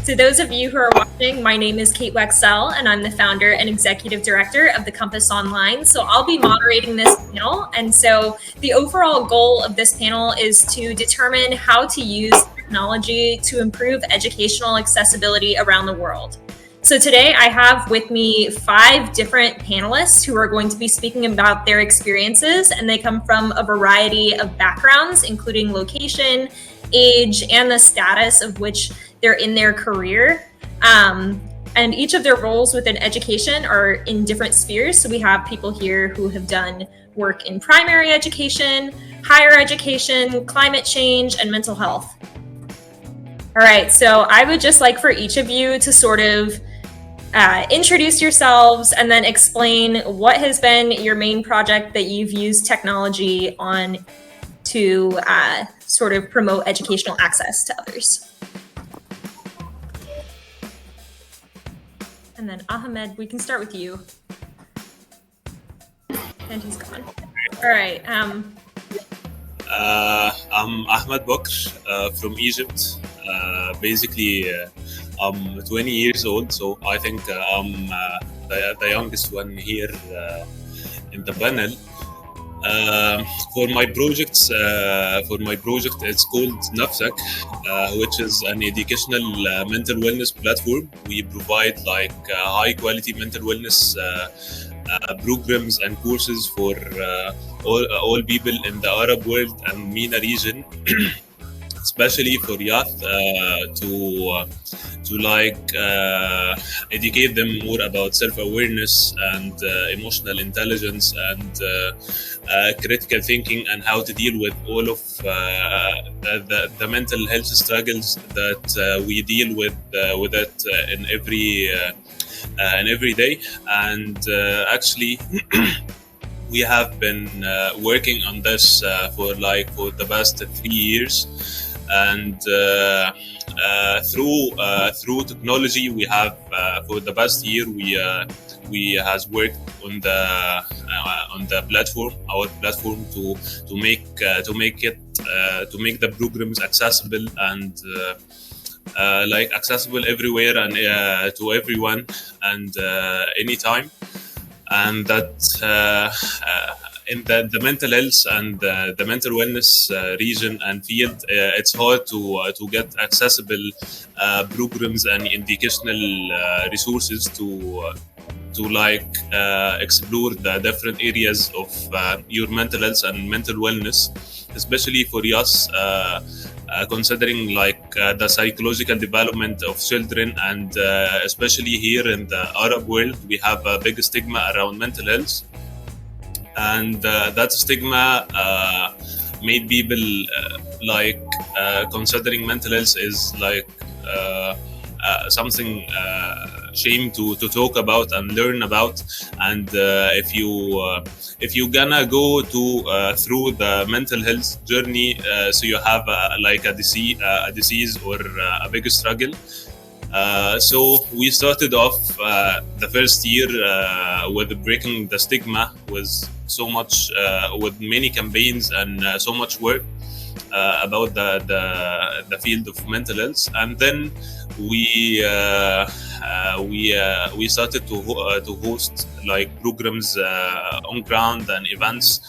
To those of you who are watching, my name is Kate Wexell, and I'm the founder and executive director of the Compass Online. So I'll be moderating this panel. And so the overall goal of this panel is to determine how to use technology to improve educational accessibility around the world. So today I have with me 5 different panelists who are going to be speaking about their experiences, and they come from a variety of backgrounds, including location, age, and the status of which they're in their career. And each of their roles within education are in different spheres. So we have people here who have done work in primary education, higher education, climate change, and mental health. All right, so I would just like for each of you to sort of introduce yourselves and then explain what has been your main project that you've used technology on to sort of promote educational access to others. And then Ahmad, we can start with you. And he's gone. All right. I'm Ahmad from Egypt. Basically, I'm 20 years old, so I think I'm the youngest one here in the panel. For my project, it's called Nafsak, which is an educational mental wellness platform. We provide high-quality mental wellness programs and courses for all people in the Arab world and MENA region, especially for youth, to educate them more about self-awareness and emotional intelligence and critical thinking, and how to deal with all of the mental health struggles that we deal with it in every day. And actually we have been working on this for the past 3 years, and through technology we have for the past year we has worked on the platform, our platform, to make the programs accessible and accessible everywhere and to everyone and anytime. And that in the mental health and the mental wellness region and field, it's hard to get accessible programs and educational resources to explore the different areas of your mental health and mental wellness, especially for us, considering the psychological development of children, and especially here in the Arab world, we have a big stigma around mental health, and that stigma made people considering mental health is something shame to talk about and learn about. And if you gonna go through the mental health journey, so you have a disease or a big struggle. So we started off the first year with breaking the stigma, with so much with many campaigns and so much work about the field of mental health. And then we started to host programs on ground and events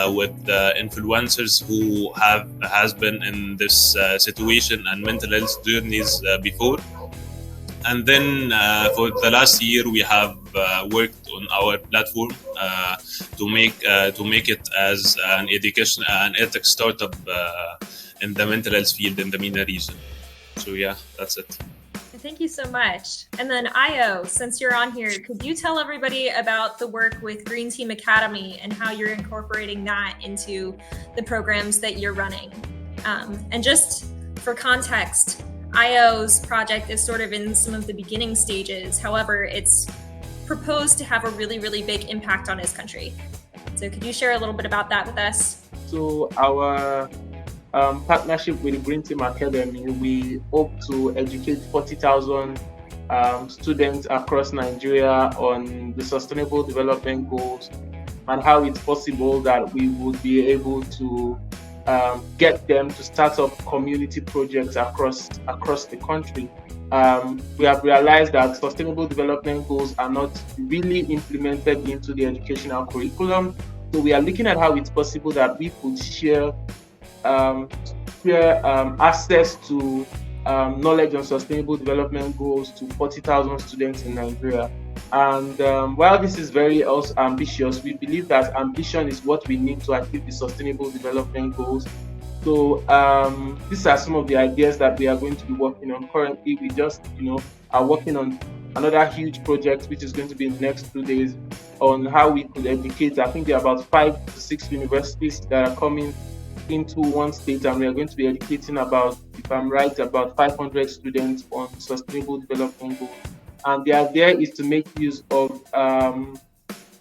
with influencers who has been in this situation and mental health journeys before. And then for the last year, we have worked on our platform to make it as an education and ethics startup in the mental health field in the MENA region. So yeah, that's it. Thank you so much. And then Io, since you're on here, could you tell everybody about the work with Green Team Academy and how you're incorporating that into the programs that you're running? And just for context, Io's project is sort of in some of the beginning stages. However, it's proposed to have a really, really big impact on his country. So could you share a little bit about that with us? So our partnership with the Green Team Academy, we hope to educate 40,000 students across Nigeria on the Sustainable Development Goals and how it's possible that we would be able to get them to start up community projects across the country. we have realized that sustainable development goals are not really implemented into the educational curriculum. So we are looking at how it's possible that we could share access to knowledge on sustainable development goals to 40,000 students in Nigeria. And while this is very also ambitious, we believe that ambition is what we need to achieve the sustainable development goals. So these are some of the ideas that we are going to be working on. Currently, we just are working on another huge project, which is going to be in the next 2 days, on how we could educate. I think there are about 5 to 6 universities that are coming into one state, and we are going to be educating about, if I'm right, about 500 students on sustainable development goals. And the idea is to make use of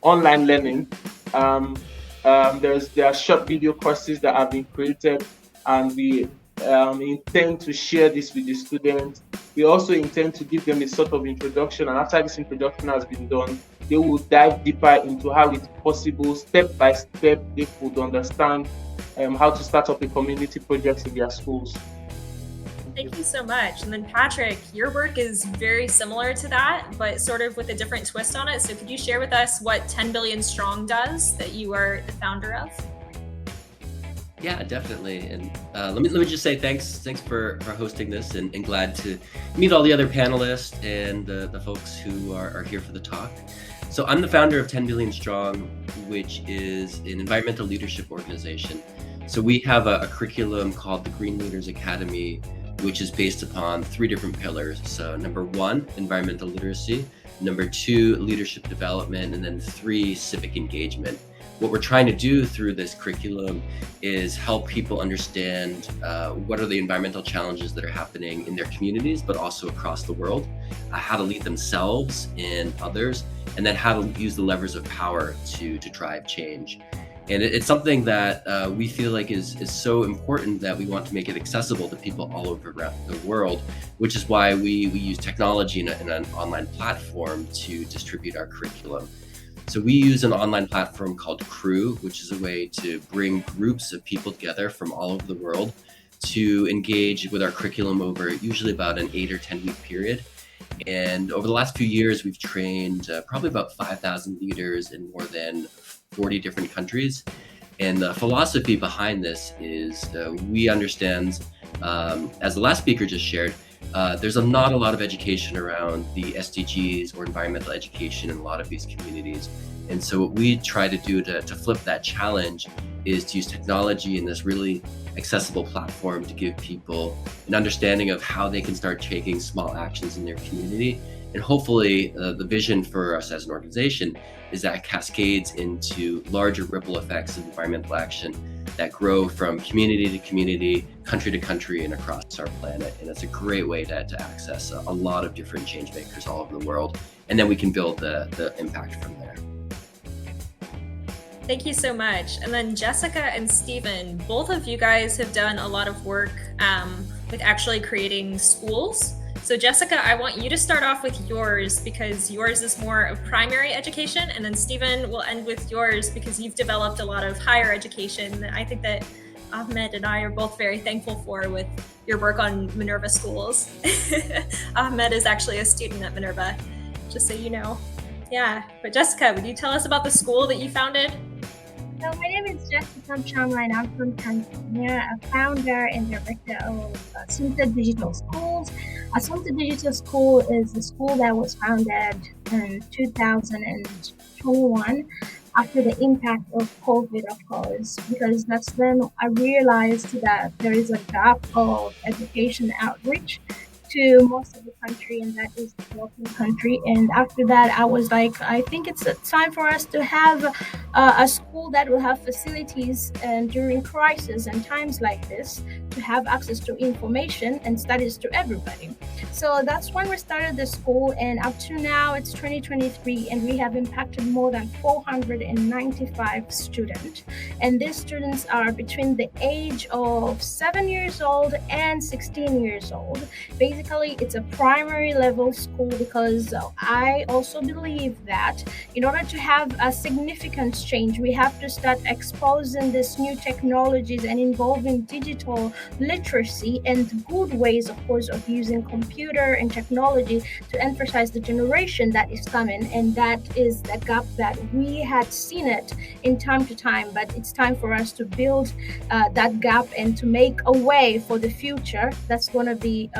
online learning. There are short video courses that have been created, and we intend to share this with the students. We also intend to give them a sort of introduction, and after this introduction has been done, they will dive deeper into how it's possible, step by step, they could understand how to start up a community project in their schools. Thank you so much. And then Patrick, your work is very similar to that, but sort of with a different twist on it. So could you share with us what 10 Billion Strong does that you are the founder of? Yeah, definitely. And let me just say thanks for hosting this, and glad to meet all the other panelists and the folks who are here for the talk. So I'm the founder of 10 Billion Strong, which is an environmental leadership organization. So we have a curriculum called the Green Leaders Academy, which is based upon 3 different pillars. So number 1, environmental literacy, number 2, leadership development, and then 3, civic engagement. What we're trying to do through this curriculum is help people understand what are the environmental challenges that are happening in their communities, but also across the world, how to lead themselves and others, and then how to use the levers of power to drive change. And it's something that we feel like is so important that we want to make it accessible to people all over the world, which is why we use technology in an online platform to distribute our curriculum. So we use an online platform called Crew, which is a way to bring groups of people together from all over the world to engage with our curriculum over usually about an 8 or 10 week period. And over the last few years, we've trained probably about 5,000 leaders in more than 40 different countries. And the philosophy behind this is we understand, as the last speaker just shared, there's not a lot of education around the SDGs or environmental education in a lot of these communities. And so what we try to do to flip that challenge is to use technology in this really accessible platform to give people an understanding of how they can start taking small actions in their community. And hopefully the vision for us as an organization is that cascades into larger ripple effects of environmental action that grow from community to community, country to country, and across our planet. And it's a great way to access a lot of different change makers all over the world. And then we can build the impact from there. Thank you so much. And then Jessica and Stephen, both of you guys have done a lot of work with actually creating schools. So Jessica, I want you to start off with yours because yours is more of primary education, and then Stephen will end with yours because you've developed a lot of higher education that I think that Ahmed and I are both very thankful for with your work on Minerva schools. Ahmed is actually a student at Minerva, just so you know. Yeah, but Jessica, would you tell us about the school that you founded? So my name is Jessica Changemaker. I'm from Tanzania, a founder and director of Assumpta Digital Schools. Assumpta Digital School is a school that was founded in 2021 after the impact of COVID, of course, because that's when I realized that there is a gap of education outreach to most of the country, and that is the developing country. And after that, I was like, I think it's time for us to have a school that will have facilities and during crisis and times like this to have access to information and studies to everybody. So that's when we started the school, and up to now it's 2023, and we have impacted more than 495 students. And these students are between the age of 7 years old and 16 years old. Basically, it's a primary level school because I also believe that in order to have a significant change. We have to start exposing these new technologies and involving digital literacy and good ways, of course, of using computer and technology to emphasize the generation that is coming. And that is the gap that we had seen it in time to time, but it's time for us to build that gap and to make a way for the future that's going to be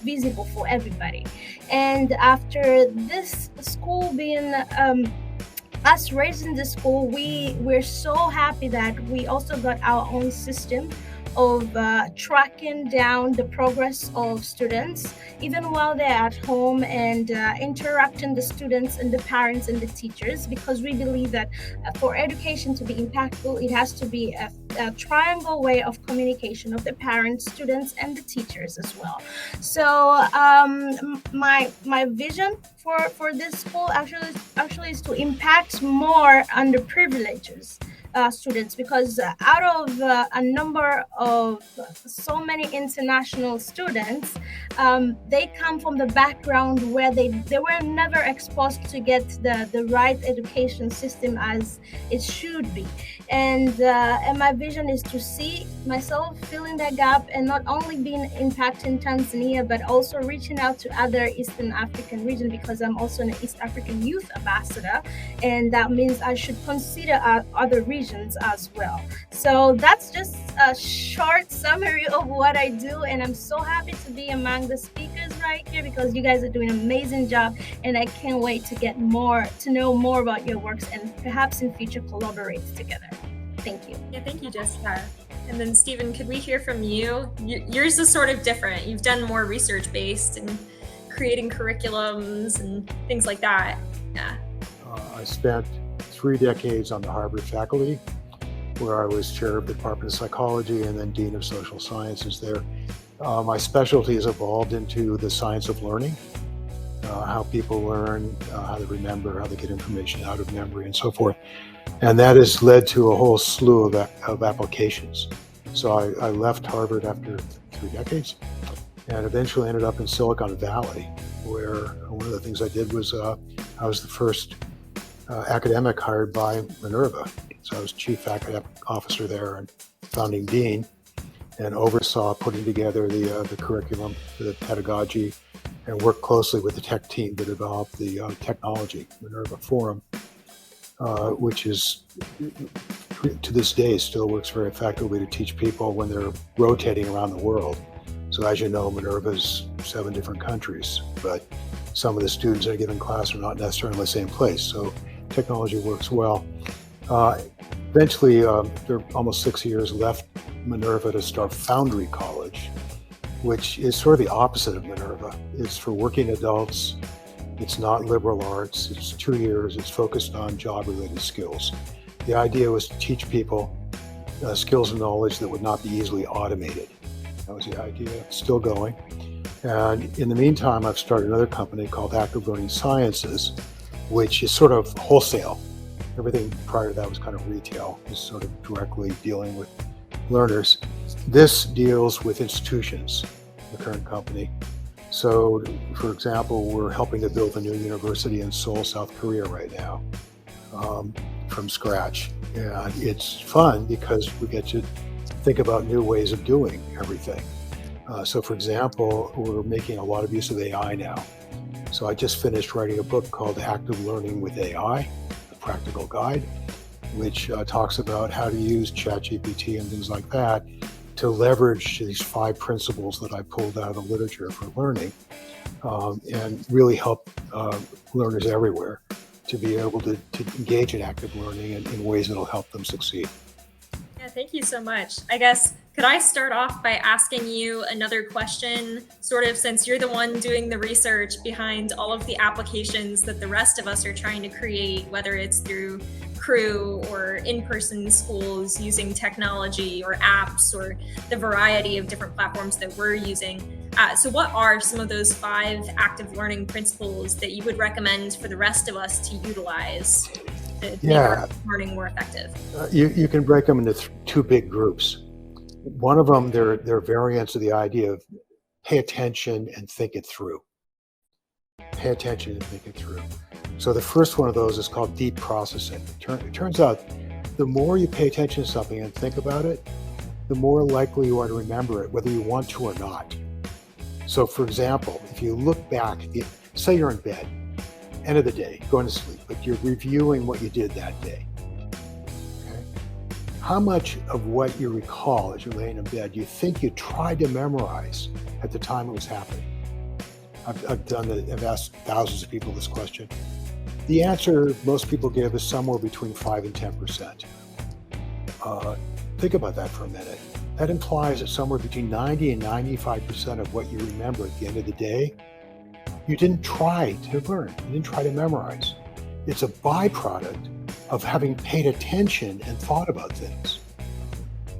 visible for everybody. And after this school being us raising the school, we're so happy that we also got our own system of tracking down the progress of students, even while they're at home, and interacting the students and the parents and the teachers, because we believe that for education to be impactful, it has to be a triangle way of communication of the parents, students, and the teachers as well. So my vision for this school actually is to impact more underprivileged students, because out of a number of so many international students, they come from the background where they were never exposed to get the right education system as it should be. And my vision is to see myself filling that gap, and not only being impacting Tanzania, but also reaching out to other Eastern African region, because I'm also an East African youth ambassador, and that means I should consider other regions as well. So that's just a short summary of what I do, and I'm so happy to be among the speakers right here, because you guys are doing an amazing job, and I can't wait to get to know more about your works, and perhaps in future collaborate together. Thank you. Yeah, thank you, Jessica. And then Stephen, could we hear from you? Yours is sort of different. You've done more research-based and creating curriculums and things like that. Yeah. I spent 3 decades on the Harvard faculty, where I was chair of the Department of Psychology and then Dean of Social Sciences there. My specialty has evolved into the science of learning, how people learn, how they remember, how they get information out of memory, and so forth. And that has led to a whole slew of applications. So I left Harvard after 3 decades and eventually ended up in Silicon Valley, where one of the things I did was I was the first academic hired by Minerva. So I was chief academic officer there and founding dean, and oversaw putting together the curriculum, the pedagogy, and worked closely with the tech team to develop the technology, Minerva Forum, which is, to this day, still works very effectively to teach people when they're rotating around the world. So as you know, Minerva's 7 different countries, but some of the students in a given class are not necessarily in the same place. So technology works well. Eventually, after almost 6 years, left Minerva to start Foundry College, which is sort of the opposite of Minerva. It's for working adults. It's not liberal arts. It's 2 years. It's focused on job-related skills. The idea was to teach people skills and knowledge that would not be easily automated. That was the idea. It's still going. And in the meantime, I've started another company called Active Learning Sciences, which is sort of wholesale. Everything prior to that was kind of retail, is sort of directly dealing with learners. This deals with institutions, the current company. So, for example, we're helping to build a new university in Seoul, South Korea right now, from scratch. And it's fun because we get to think about new ways of doing everything. So, for example, we're making a lot of use of AI now. So I just finished writing a book called Active Learning with AI, a practical guide, which talks about how to use ChatGPT and things like that to leverage these 5 principles that I pulled out of the literature for learning, and really help learners everywhere to be able to engage in active learning in ways that will help them succeed. Yeah, thank you so much. I guess, could I start off by asking you another question, sort of, since you're the one doing the research behind all of the applications that the rest of us are trying to create, whether it's through Crew or in-person schools using technology or apps or the variety of different platforms that we're using. So what are some of those 5 active learning principles that you would recommend for the rest of us to utilize to make our learning more effective? You can break them into 2 big groups. One of them, they're variants of the idea of pay attention and think it through. pay attention and think it through. So the first one of those is called deep processing. It turns out the more you pay attention to something and think about it, the more likely you are to remember it, whether you want to or not. So for example, if you look back, say you're in bed, end of the day, going to sleep, but you're reviewing what you did that day. Okay? How much of what you recall as you're laying in bed you think you tried to memorize at the time it was happening? I've asked thousands of people this question. The answer most people give is somewhere between 5 and 10%. Think about that for a minute. That implies that somewhere between 90 and 95% of what you remember at the end of the day, you didn't try to learn, you didn't try to memorize. It's a byproduct of having paid attention and thought about things.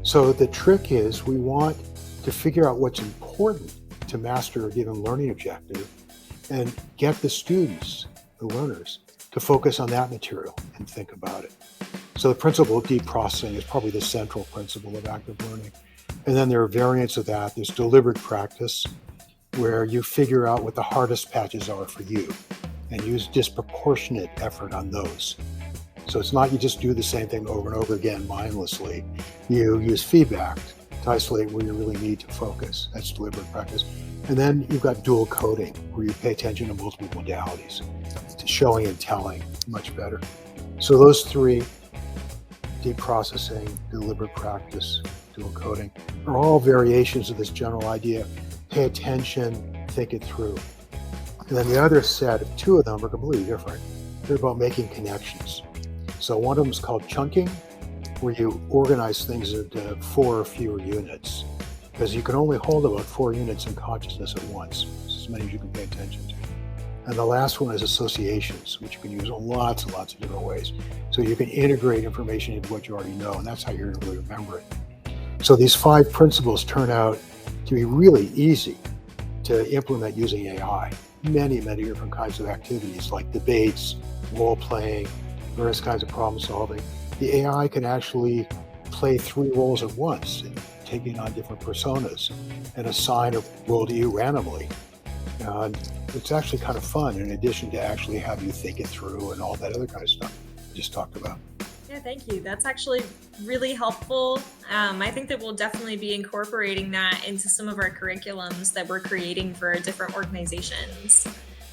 So the trick is we want to figure out what's important to master a given learning objective and get the students, the learners, to focus on that material and think about it. So the principle of deep processing is probably the central principle of active learning. And then there are variants of that. There's deliberate practice, where you figure out what the hardest patches are for you and use disproportionate effort on those. So it's not you just do the same thing over and over again mindlessly. You use feedback to isolate where you really need to focus. That's deliberate practice. And then you've got dual coding, where you pay attention to multiple modalities, to showing and telling much better. So those three, deep processing, deliberate practice, dual coding, are all variations of this general idea. Pay attention, think it through. And then the other set of two of them are completely different. They're about making connections. So one of them is called chunking, where you organize things into 4 or fewer units, because you can only hold about 4 units in consciousness at once, as many as you can pay attention to. And the last one is associations, which you can use in lots and lots of different ways. So you can integrate information into what you already know, and that's how you're going to really remember it. So these 5 principles turn out to be really easy to implement using AI. Many, many different kinds of activities like debates, role-playing, various kinds of problem solving. The AI can actually play 3 roles at once, taking on different personas, and assign a role to you randomly. And it's actually kind of fun, in addition to actually have you think it through and all that other kind of stuff we just talked about. Yeah, thank you. That's actually really helpful. I think that we'll definitely be incorporating that into some of our curriculums that we're creating for different organizations.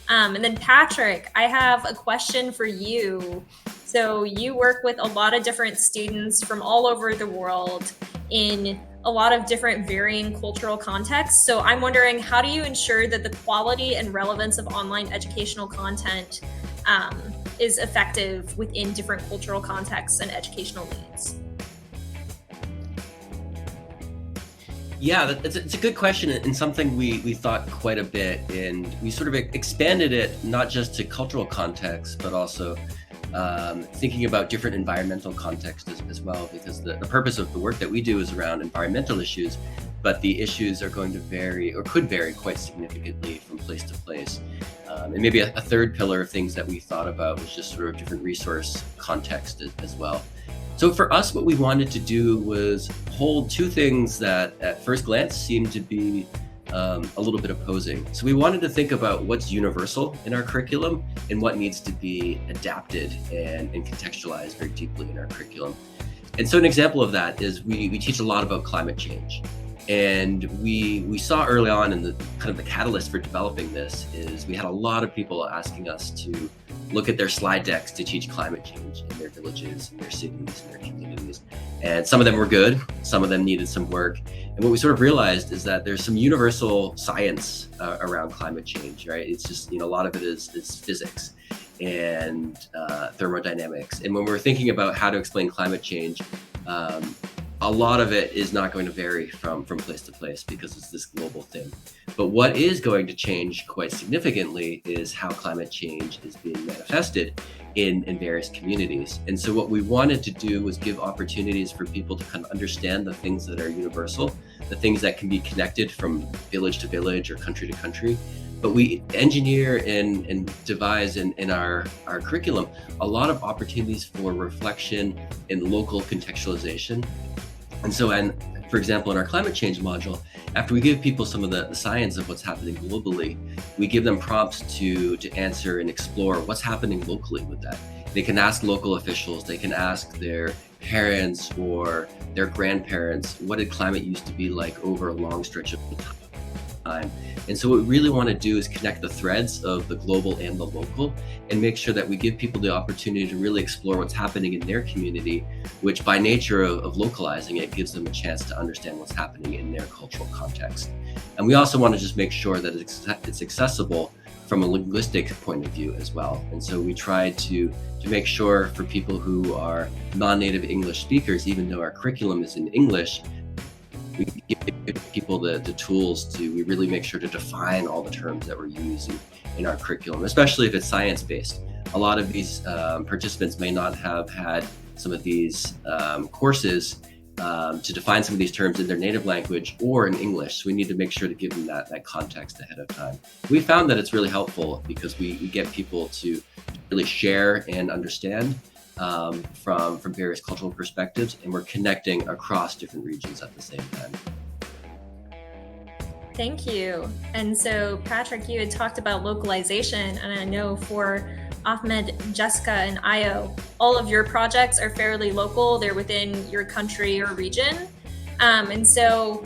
And then Patrick, I have a question for you. So you work with a lot of different students from all over the world in a lot of different varying cultural contexts. So I'm wondering, how do you ensure that the quality and relevance of online educational content is effective within different cultural contexts and educational needs? Yeah, it's a good question, and something we thought quite a bit, and we sort of expanded it not just to cultural contexts, but also thinking about different environmental contexts as well, because the purpose of the work that we do is around environmental issues, but the issues are going to vary, or could vary quite significantly from place to place. And maybe a third pillar of things that we thought about was just sort of different resource context as well. So for us, what we wanted to do was hold 2 things that at first glance seemed to be a little bit opposing. So we wanted to think about what's universal in our curriculum and what needs to be adapted and contextualized very deeply in our curriculum. And so an example of that is we teach a lot about climate change. And we saw early on in the kind of the catalyst for developing this is we had a lot of people asking us to look at their slide decks to teach climate change in their villages, in their cities, in their communities. And some of them were good, some of them needed some work. And what we sort of realized is that there's some universal science around climate change, right? It's just, a lot of it is physics and thermodynamics. And when we're thinking about how to explain climate change, a lot of it is not going to vary from place to place because it's this global thing. But what is going to change quite significantly is how climate change is being manifested in various communities. And so what we wanted to do was give opportunities for people to kind of understand the things that are universal, the things that can be connected from village to village or country to country. But we engineer and devise in our curriculum a lot of opportunities for reflection and local contextualization. And so, and For example, in our climate change module, after we give people some of the science of what's happening globally, we give them prompts to answer and explore what's happening locally with that. They can ask local officials, they can ask their parents or their grandparents, what did climate used to be like over a long stretch of time? And so what we really want to do is connect the threads of the global and the local and make sure that we give people the opportunity to really explore what's happening in their community, which by nature of localizing it gives them a chance to understand what's happening in their cultural context. And we also want to just make sure that it's accessible from a linguistic point of view as well. And so we try to make sure for people who are non-native English speakers, even though our curriculum is in English, we give people the tools to, we really make sure to define all the terms that we're using in our curriculum, especially if it's science-based. A lot of these participants may not have had some of these courses to define some of these terms in their native language or in English. So we need to make sure to give them that context ahead of time. We found that it's really helpful because we get people to really share and understand from various cultural perspectives, and we're connecting across different regions at the same time. Thank you. And so, Patrick, you had talked about localization, and I know for Ahmed, Jessica, and Io, all of your projects are fairly local. They're within your country or region. And so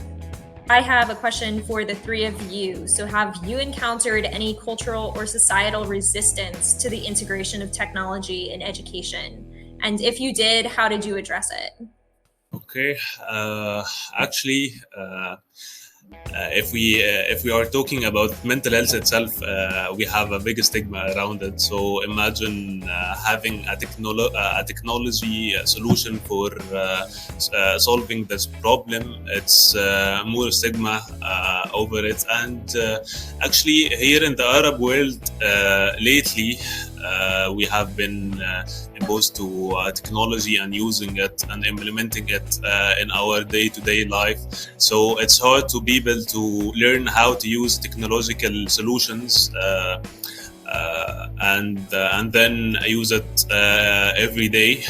I have a question for the three of you. So have you encountered any cultural or societal resistance to the integration of technology in education? And if you did, how did you address it? Okay, actually, if we are talking about mental health itself, we have a big stigma around it. So imagine having a technology solution for solving this problem. It's more stigma over it. And actually, here in the Arab world, lately, we have been exposed to technology and using it and implementing it in our day-to-day life. So it's hard to be able to learn how to use technological solutions and then use it every day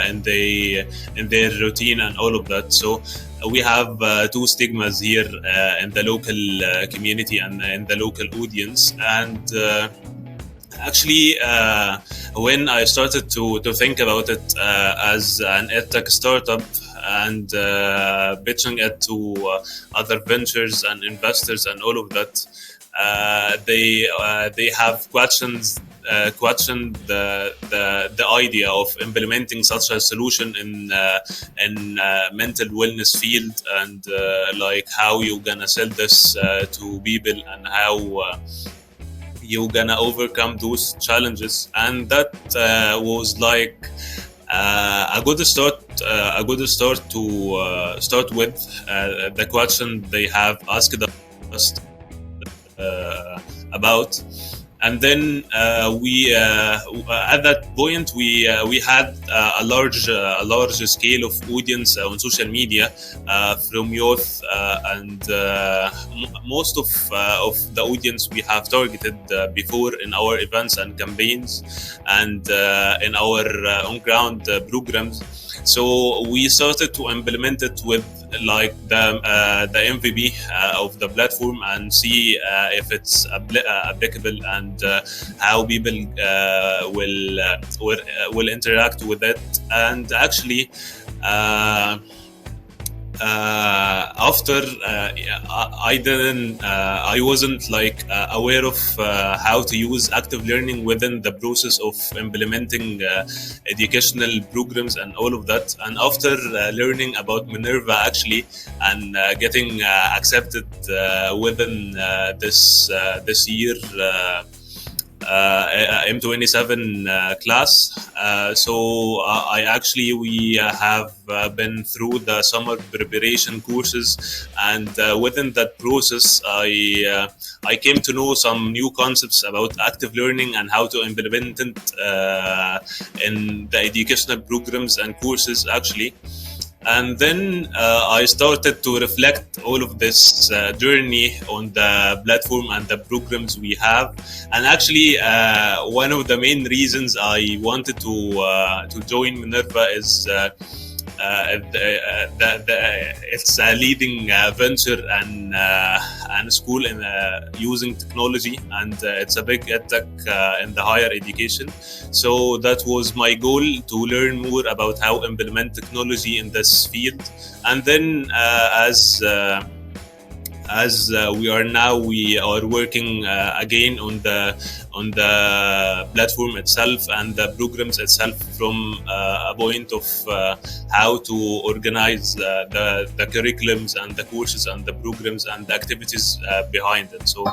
in their routine and all of that. So we have two stigmas here in the local community and in the local audience. And actually, when I started to think about it as an edtech startup and pitching it to other ventures and investors and all of that, they have questioned the idea of implementing such a solution in mental wellness field, and like how you gonna sell this to people and how you're gonna overcome those challenges. And that was like a good start to start with the question they have asked us about. And then we at that point we had a large scale of audience on social media from youth, and most of the audience we have targeted before in our events and campaigns and in our on-ground programs. So we started to implement it with like the MVP of the platform and see if it's applicable and how people will interact with it. And actually, after I wasn't like aware of how to use active learning within the process of implementing educational programs and all of that. And after learning about Minerva actually and getting accepted within this year M27 class. So we have been through the summer preparation courses, and within that process, I came to know some new concepts about active learning and how to implement it in the educational programs and courses actually. And then I started to reflect all of this journey on the platform and the programs we have. And actually, one of the main reasons I wanted to join Minerva is it's a leading venture and school in using technology, and it's a big tech in the higher education. So that was my goal, to learn more about how implement technology in this field. And then as we are working again on the platform itself and the programs itself, from a point of how to organize the curriculums and the courses and the programs and the activities behind it. So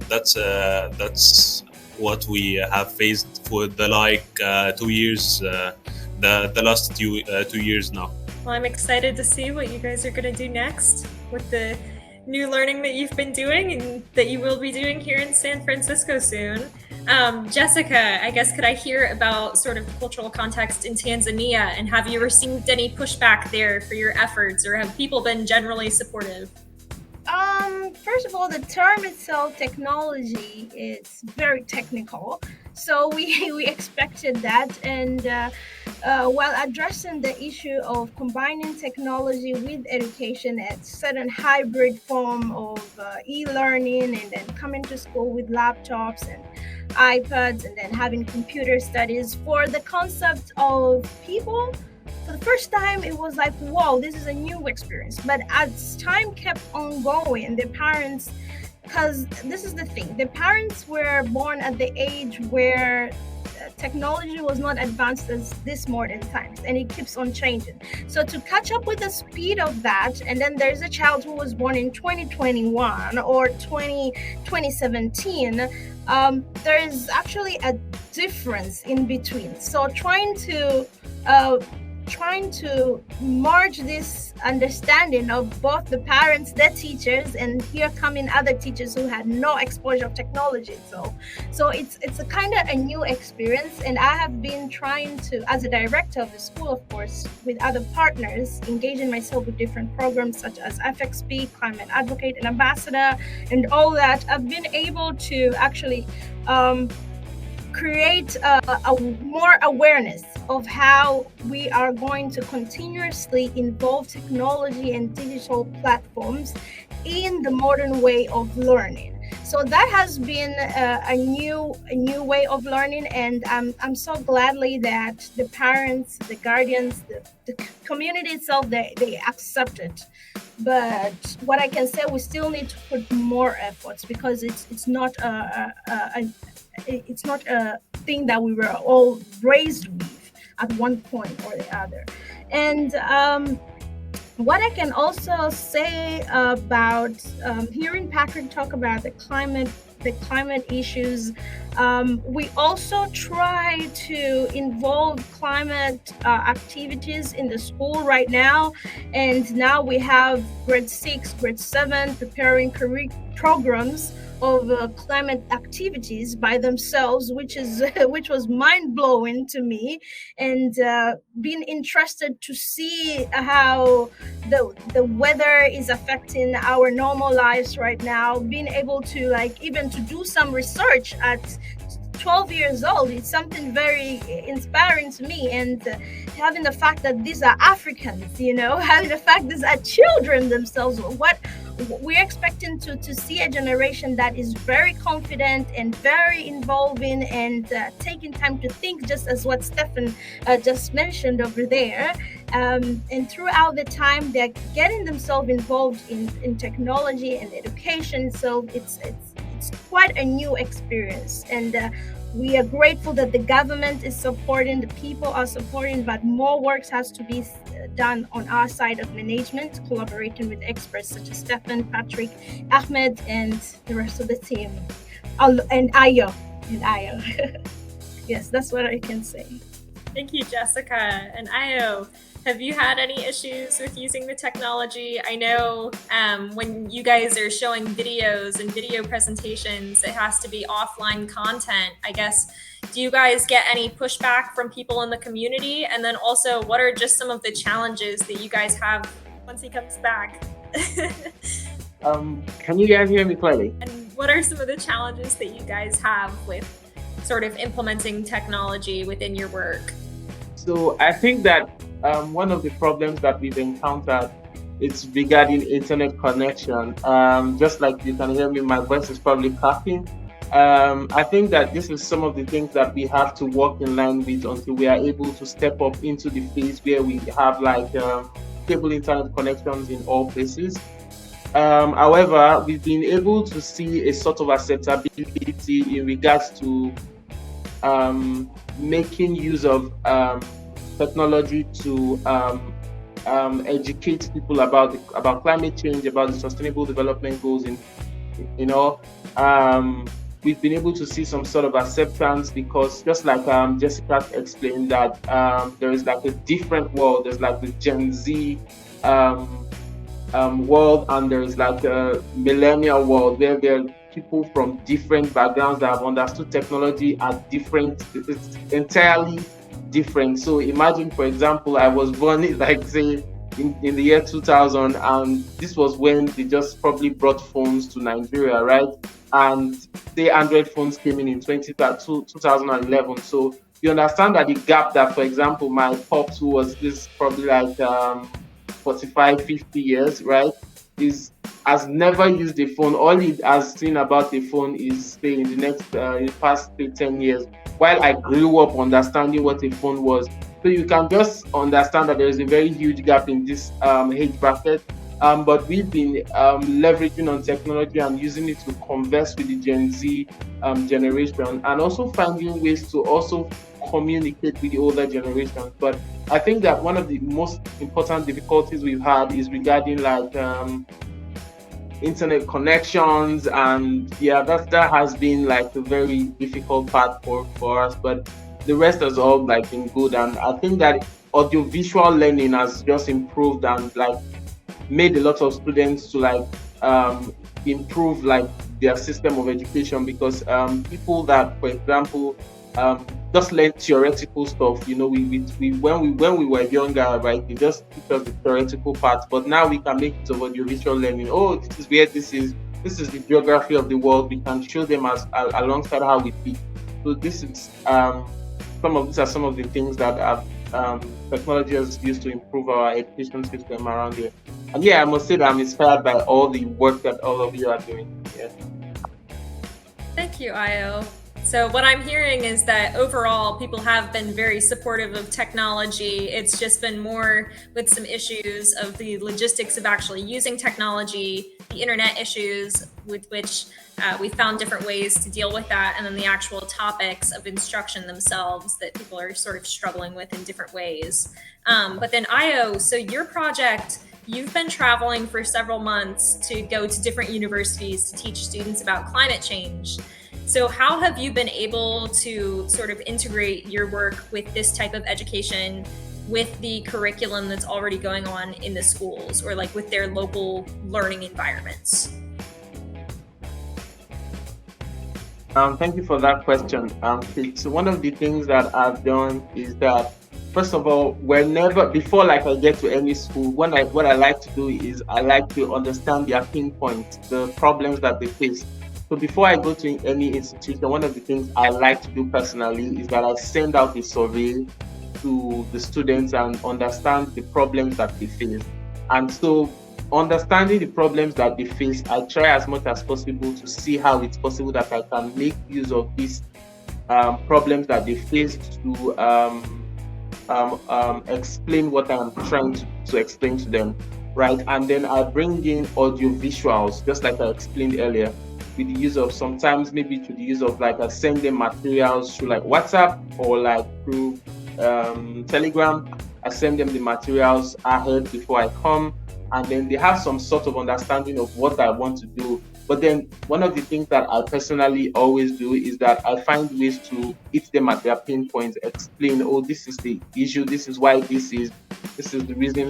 that's what we have faced for the 2 years, the last 2 years now. Well, I'm excited to see what you guys are going to do next with the new learning that you've been doing and that you will be doing here in San Francisco soon. Jessica, I guess, could I hear about sort of cultural context in Tanzania, and have you received any pushback there for your efforts, or have people been generally supportive? First of all, the term itself, technology, is very technical. So we expected that, and while addressing the issue of combining technology with education at certain hybrid form of e-learning, and then coming to school with laptops and iPads, and then having computer studies, for the concept of people, for the first time, it was like, whoa, this is a new experience. But as time kept on going, the parents, because this is the thing, the parents were born at the age where technology was not advanced as this modern times, and it keeps on changing. So to catch up with the speed of that, and then there's a child who was born in 2021 or 2017, there is actually a difference in between. So trying to merge this understanding of both the parents, the teachers, and here coming other teachers who had no exposure of technology. So it's a kind of a new experience, and I have been trying to, as a director of the school, of course, with other partners, engaging myself with different programs such as FXP, Climate Advocate, and Ambassador, and all that. I've been able to actually create a more awareness of how we are going to continuously involve technology and digital platforms in the modern way of learning. So that has been a new way of learning, and I'm so gladly that the parents, the guardians, the community itself, they accept it. But what I can say, we still need to put more efforts, because it's not a thing that we were all raised with at one point or the other. And what I can also say about hearing Patrick talk about the climate issues, we also try to involve climate activities in the school right now. And now we have grade 6, grade 7 preparing programs of climate activities by themselves, which was mind-blowing to me, and being interested to see how the weather is affecting our normal lives right now. Being able to even to do some research at 12 years old, it's something very inspiring to me. And having the fact that these are Africans, having the fact these are children themselves, what we're expecting to see a generation that is very confident and very involving, and taking time to think, just as what Stefan just mentioned over there. And throughout the time, they're getting themselves involved in technology and education. So it's quite a new experience, and we are grateful that the government is supporting, the people are supporting, but more work has to be done on our side of management, collaborating with experts such as Stefan, Patrick, Ahmed, and the rest of the team, and Ayo. Yes, that's what I can say. Thank you, Jessica. And Ayo, have you had any issues with using the technology? I know when you guys are showing videos and video presentations, it has to be offline content. I guess, do you guys get any pushback from people in the community? And then also, what are just some of the challenges that you guys have once he comes back? Can you guys hear me clearly? And what are some of the challenges that you guys have with sort of implementing technology within your work? So I think that one of the problems that we've encountered is regarding internet connection. Just like you can hear me, my voice is probably cracking. I think that this is some of the things that we have to work in line with until we are able to step up into the phase where we have like stable internet connections in all places. However, we've been able to see a sort of acceptability in regards to making use of technology to educate people about climate change, about the sustainable development goals. We've been able to see some sort of acceptance because, just like Jessica explained, that there is like a different world. There's like the Gen Z world, and there's like a millennial world where there are people from different backgrounds that have understood technology at different, it's entirely different. So imagine, for example, I was born like say in the year 2000, and this was when they just probably brought phones to Nigeria, right? And the Android phones came in 2011. So you understand that the gap that, for example, my pops, who was this probably like 45, 50 years, right, has never used a phone. All he has seen about the phone is, say, in the past 10 years, while I grew up understanding what a phone was. So you can just understand that there is a very huge gap in this age bracket. But we've been leveraging on technology and using it to converse with the Gen Z generation, and also finding ways to also communicate with the older generation. But I think that one of the most important difficulties we've had is regarding like internet connections, and yeah, that has been like a very difficult part for us. But the rest has all like been good, and I think that audiovisual learning has just improved and like made a lot of students to like improve like their system of education, because people that, for example, just learn theoretical stuff. You know, we when we were younger, right, they just teach us the theoretical part, but now we can make it of audiovisual learning. Oh, this is where this is the geography of the world. We can show them as alongside how we teach. So this is these are some of the things that technology has used to improve our education system around here. And yeah, I must say that I'm inspired by all the work that all of you are doing. Yeah. Thank you, Io. So what I'm hearing is that overall people have been very supportive of technology. It's just been more with some issues of the logistics of actually using technology, the internet issues with which we found different ways to deal with that, and then the actual topics of instruction themselves that people are sort of struggling with in different ways. But then Io, so your project, you've been traveling for several months to go to different universities to teach students about climate change. So how have you been able to sort of integrate your work with this type of education with the curriculum that's already going on in the schools, or like with their local learning environments? Thank you for that question. So one of the things that I've done is that, first of all, before like I get to any school, what I like to do is I like to understand their pain points, the problems that they face. So before I go to any institution, one of the things I like to do personally is that I send out a survey to the students and understand the problems that they face. And so understanding the problems that they face, I try as much as possible to see how it's possible that I can make use of these problems that they face to explain what I'm trying to explain to them, right? And then I bring in audio visuals, just like I explained earlier, with the use of sometimes maybe to the use of like I send them materials through like WhatsApp or like through Telegram. I send them the materials ahead before I come, and then they have some sort of understanding of what I want to do. But then one of the things that I personally always do is that I find ways to hit them at their pain points, explain, oh, this is the issue, this is why this is the reason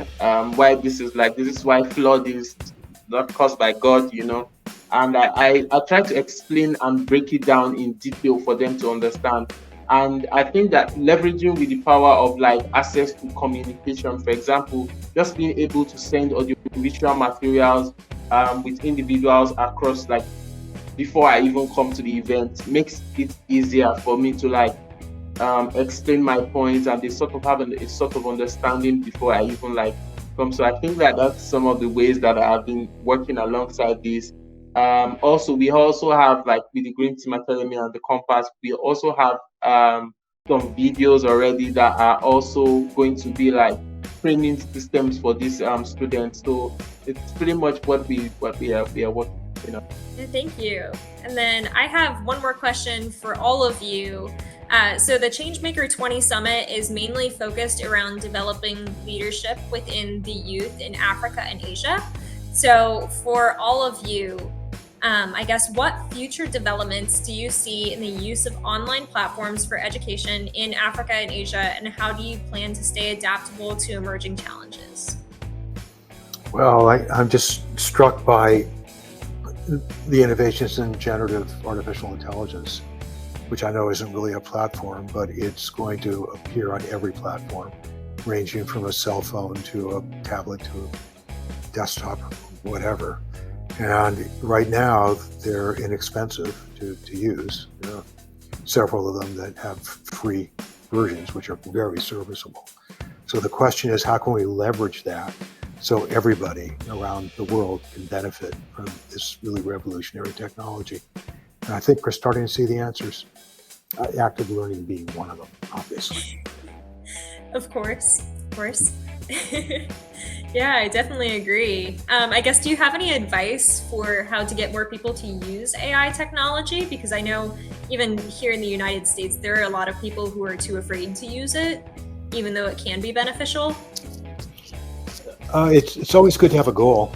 why this is like this is why flood is not caused by God, you know. And I try to explain and break it down in detail for them to understand. And I think that leveraging with the power of like access to communication, for example, just being able to send audiovisual materials with individuals across, like before I even come to the event, makes it easier for me to like explain my points, and they sort of have a sort of understanding before I even like come. So I think that that's some of the ways that I've been working alongside this. Also, we also have, like with the Green Team Academy and the Compass, we also have some videos already that are also going to be like training systems for these students. So it's pretty much what we are working. Thank you. And then I have one more question for all of you. So the Changemaker20 Summit is mainly focused around developing leadership within the youth in Africa and Asia. So for all of you, I guess, what future developments do you see in the use of online platforms for education in Africa and Asia, and how do you plan to stay adaptable to emerging challenges? Well, I'm just struck by the innovations in generative artificial intelligence, which I know isn't really a platform, but it's going to appear on every platform, ranging from a cell phone to a tablet to a desktop, whatever. And right now, they're inexpensive to use. There are several of them that have free versions, which are very serviceable. So the question is, how can we leverage that so everybody around the world can benefit from this really revolutionary technology? And I think we're starting to see the answers. Active learning being one of them, obviously. Of course. Yeah, I definitely agree. I guess, do you have any advice for how to get more people to use AI technology? Because I know even here in the United States, there are a lot of people who are too afraid to use it, even though it can be beneficial. It's always good to have a goal.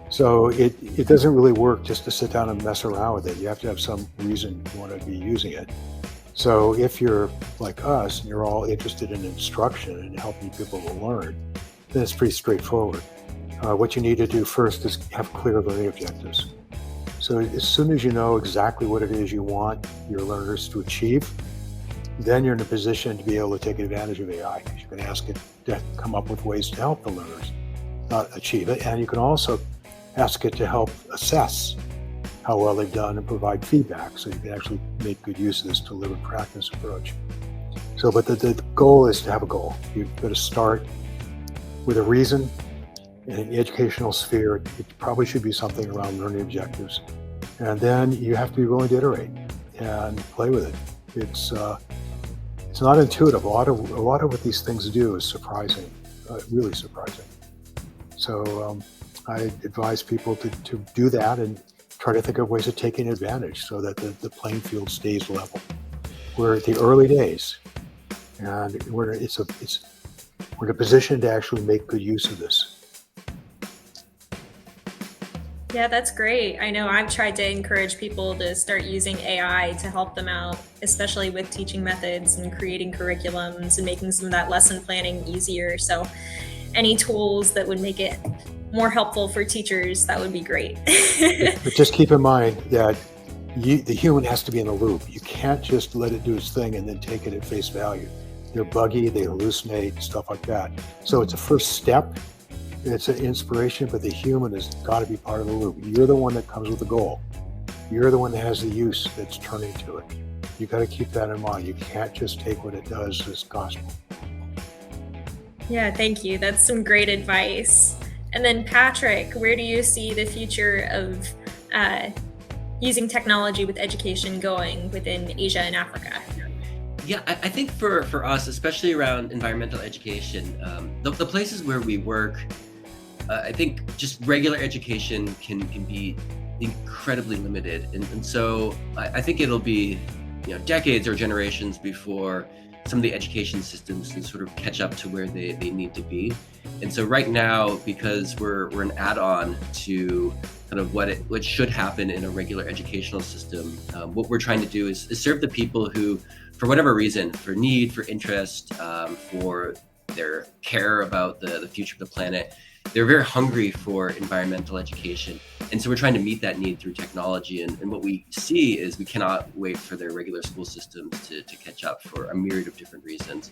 So it doesn't really work just to sit down and mess around with it. You have to have some reason you want to be using it. So if you're like us and you're all interested in instruction and helping people to learn, then it's pretty straightforward. What you need to do first is have clear learning objectives. So as soon as you know exactly what it is you want your learners to achieve, then you're in a position to be able to take advantage of AI. You can ask it to come up with ways to help the learners achieve it. And you can also ask it to help assess how well they've done and provide feedback, so you can actually make good use of this deliberate practice approach. So, but the goal is to have a goal. You've got to start with a reason. In the educational sphere, it probably should be something around learning objectives. And then you have to be willing to iterate and play with it. It's not intuitive. A lot of what these things do is surprising, really surprising. So I advise people to do that and try to think of ways of taking advantage so that the playing field stays level. We're at the early days, and we're in a position to actually make good use of this. Yeah, that's great. I know I've tried to encourage people to start using AI to help them out, especially with teaching methods and creating curriculums and making some of that lesson planning easier. So any tools that would make it more helpful for teachers, that would be great. But just keep in mind that the human has to be in the loop. You can't just let it do its thing and then take it at face value. They're buggy, they hallucinate, stuff like that. So it's a first step. It's an inspiration, but the human has got to be part of the loop. You're the one that comes with the goal. You're the one that has the use that's turning to it. You got to keep that in mind. You can't just take what it does as gospel. Yeah, thank you. That's some great advice. And then Patrick, where do you see the future of using technology with education going within Asia and Africa? Yeah, I think for us, especially around environmental education, the places where we work, I think just regular education can be incredibly limited. And so I think it'll be decades or generations before some of the education systems can sort of catch up to where they need to be. And so right now, because we're an add-on to kind of what should happen in a regular educational system, what we're trying to do is serve the people who, for whatever reason, for need, for interest, for their care about the future of the planet, they're very hungry for environmental education. And so we're trying to meet that need through technology. And what we see is we cannot wait for their regular school systems to catch up for a myriad of different reasons.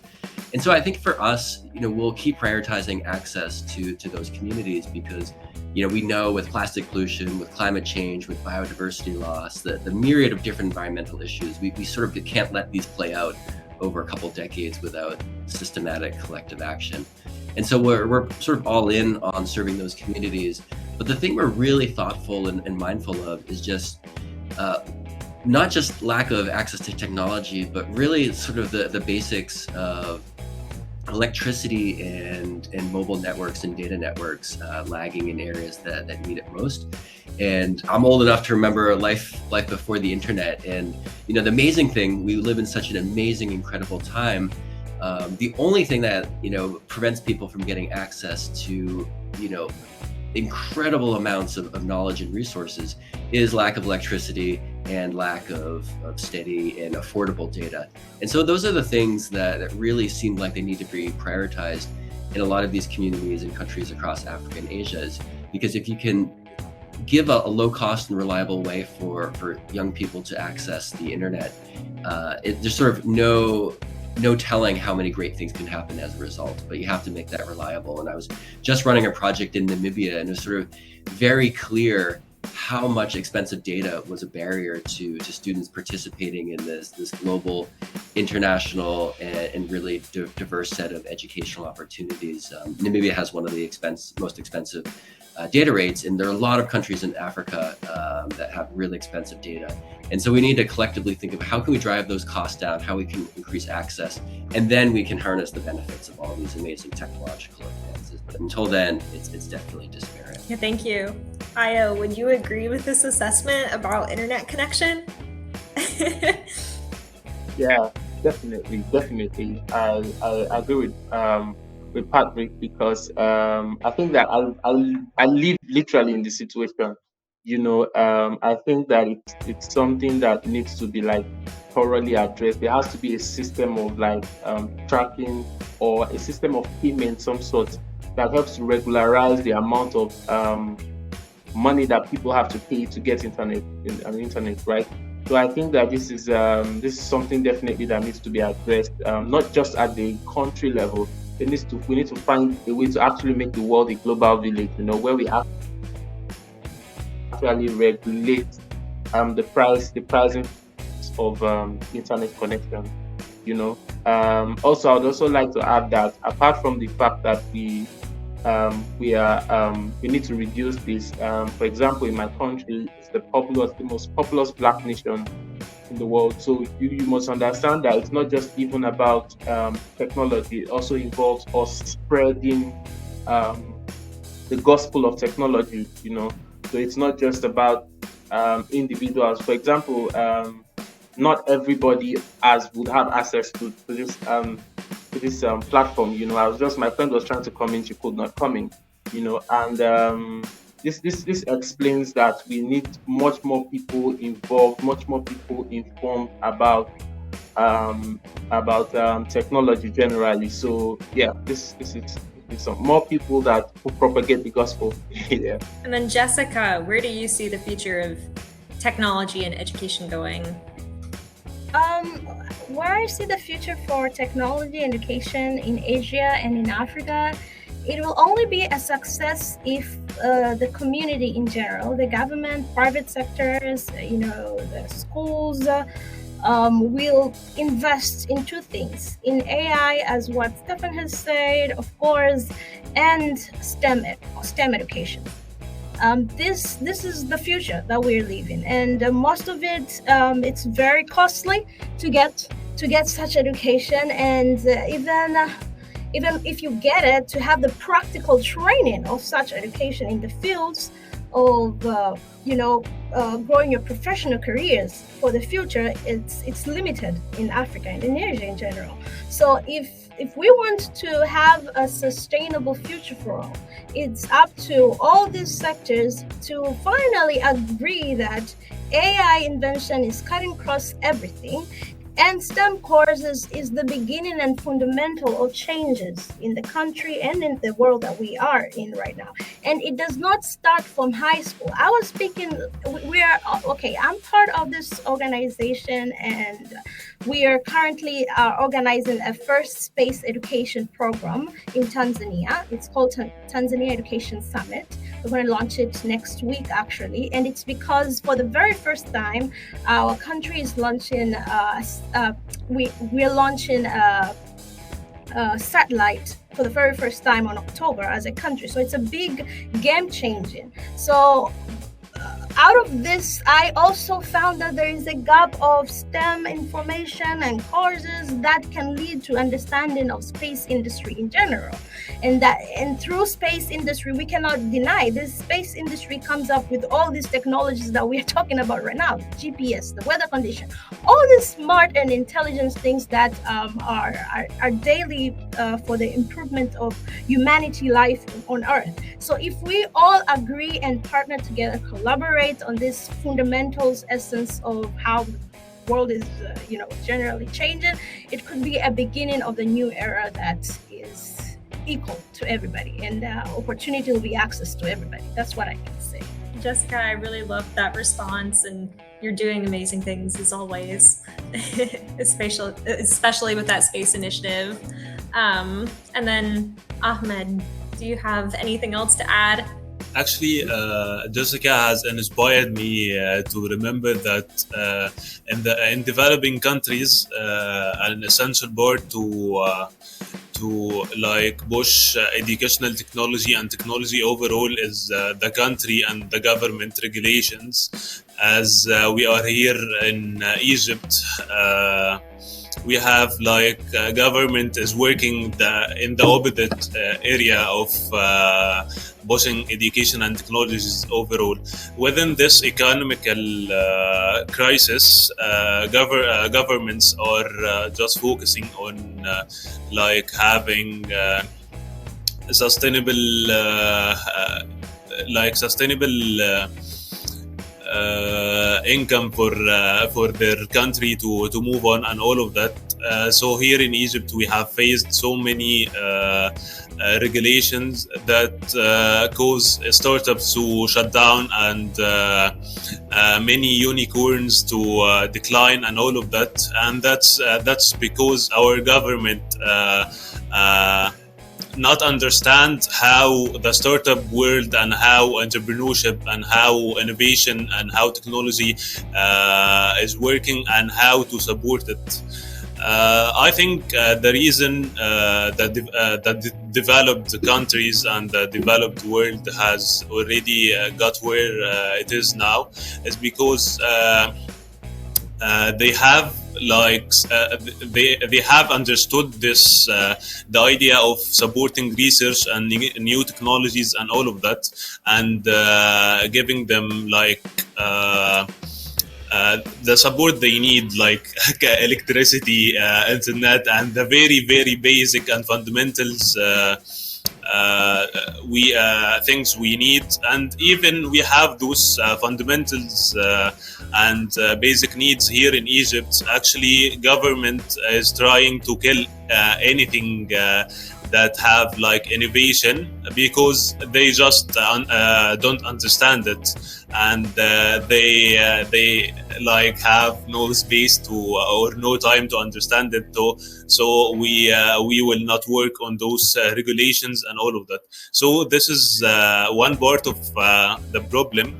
And so I think for us, we'll keep prioritizing access to those communities because, we know with plastic pollution, with climate change, with biodiversity loss, the myriad of different environmental issues, we sort of can't let these play out over a couple decades without systematic collective action. And so we're sort of all in on serving those communities. But the thing we're really thoughtful and mindful of is just not just lack of access to technology, but really sort of the basics of electricity and mobile networks and data networks lagging in areas that need it most. And I'm old enough to remember life before the internet. And the amazing thing, we live in such an amazing, incredible time. The only thing that prevents people from getting access to incredible amounts of knowledge and resources is lack of electricity and lack of steady and affordable data. And so those are the things that really seem like they need to be prioritized in a lot of these communities and countries across Africa and Asia, because if you can give a low cost and reliable way for young people to access the internet, there's sort of no telling how many great things can happen as a result, but you have to make that reliable. And I was just running a project in Namibia, and it was sort of very clear how much expensive data was a barrier to students participating in this global, international, and really diverse set of educational opportunities. Namibia has one of the most expensive data rates, and there are a lot of countries in Africa that have really expensive data. And so we need to collectively think of how can we drive those costs down, how we can increase access, and then we can harness the benefits of all these amazing technological advances. But until then, it's definitely disparate. Yeah, thank you. Io, would you agree with this assessment about internet connection? Yeah, definitely. I agree with Patrick, because I think that I live literally in this situation. I think that it's something that needs to be thoroughly addressed. There has to be a system of tracking, or a system of payment, some sort, that helps to regularize the amount of money that people have to pay to get internet, right? So I think that this is something definitely that needs to be addressed, not just at the country level. We need to find a way to actually make the world a global village, where we actually regulate the pricing of internet connection. Also, I'd also like to add that apart from the fact that we need to reduce this. For example, in my country, it's the most populous Black nation in the world. So you must understand that it's not just even about technology. It also involves us spreading the gospel of technology. So it's not just about individuals. For example, not everybody would have access to this platform. My friend was trying to come in, she could not come in. And this explains that we need much more people involved, much more people informed about technology generally. So yeah, this is some more people that propagate the gospel. Yeah. And then Jessica, where do you see the future of technology and education going? Where I see the future for technology education in Asia and in Africa, it will only be a success if the community in general, the government, private sectors, the schools, will invest in two things: in AI, as what Stefan has said, of course, and STEM education. This is the future that we're living, and most of it, it's very costly to get such education, and even if you get it, to have the practical training of such education in the fields of growing your professional careers for the future, it's limited in Africa and in Asia in general. So if we want to have a sustainable future for all, it's up to all these sectors to finally agree that AI invention is cutting across everything, and STEM courses is the beginning and fundamental of changes in the country and in the world that we are in right now. And it does not start from high school. I was speaking, I'm part of this organization, and we are currently organizing a first space education program in Tanzania. It's called Tanzania 20 Summit. We're going to launch it next week, actually, and it's because for the very first time, our country is launching. We're launching a satellite for the very first time on October as a country. So it's a big game changing. So out of this, I also found that there is a gap of STEM information and courses that can lead to understanding of space industry in general. And through space industry, we cannot deny this space industry comes up with all these technologies that we are talking about right now, GPS, the weather condition, all these smart and intelligence things that are daily for the improvement of humanity life on Earth. So if we all agree and partner together, collaborate on this fundamentals essence of how the world is, generally changing, it could be a beginning of the new era that is equal to everybody, and opportunity will be access to everybody. That's what I can say. Jessica, I really loved that response, and you're doing amazing things as always, especially with that space initiative. And then Ahmed, do you have anything else to add? Actually, Jessica has inspired me to remember that in developing countries, an essential part to like push educational technology and technology overall is the country and the government regulations. As we are here in Egypt, we have like government is working in the opposite area of pushing education and technologies overall. Within this economical crisis, governments are just focusing on like having sustainable income for their country to move on and all of that. So here in Egypt, we have faced so many regulations that cause startups to shut down and many unicorns to decline and all of that. And that's because our government not understand how the startup world and how entrepreneurship and how innovation and how technology is working and how to support it. I think the reason that the developed countries and the developed world has already got where it is now is because they have they have understood this the idea of supporting research and new technologies and all of that, and giving them the support they need, like electricity, internet, and the very, very basic and fundamentals things we need. And even we have those fundamentals and basic needs here in Egypt. Actually, government is trying to kill anything that have like innovation, because they just don't understand it, and they like have no space to or no time to understand it. So we will not work on those regulations and all of that. So this is one part of the problem.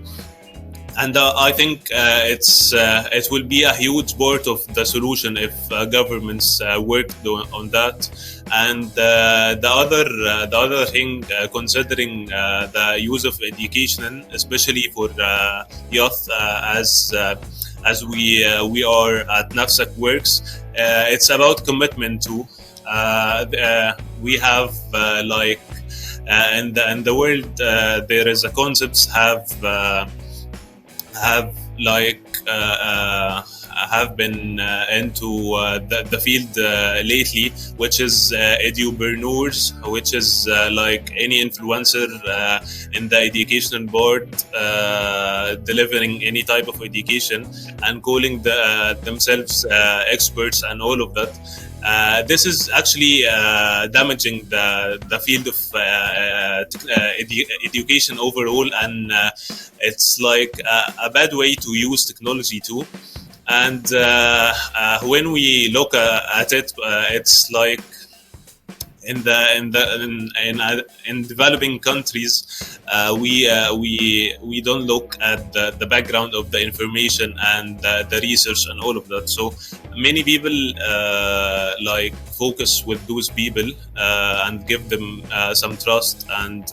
And I think it will be a huge part of the solution if governments worked on that. And the other thing, considering the use of education, especially for youth, as we are at Nafsak Works, it's about commitment too. We have in the world there is a concepts have been into the field lately, which is edupreneurs, which is like any influencer in the educational board delivering any type of education and calling themselves experts and all of that. This is actually damaging the field of education overall, and it's like a bad way to use technology too. And when we look at it, it's like in developing countries, we don't look at the background of the information and the research and all of that. So many people like focus with those people and give them some trust, and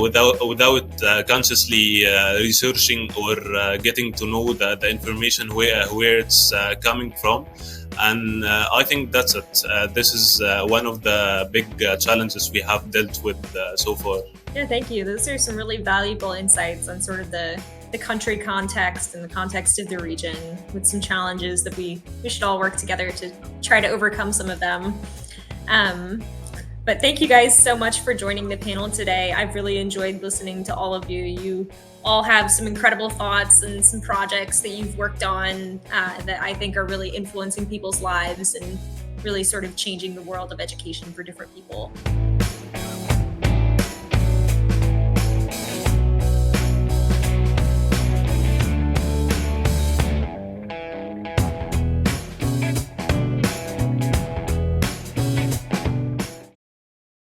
without consciously researching or getting to know the information where it's coming from. And I think that's it. This is one of the big challenges we have dealt with so far. Yeah, thank you. Those are some really valuable insights on sort of the country context and the context of the region, with some challenges that we should all work together to try to overcome some of them. But thank you guys so much for joining the panel today. I've really enjoyed listening to all of you. You all have some incredible thoughts and some projects that you've worked on that I think are really influencing people's lives and really sort of changing the world of education for different people.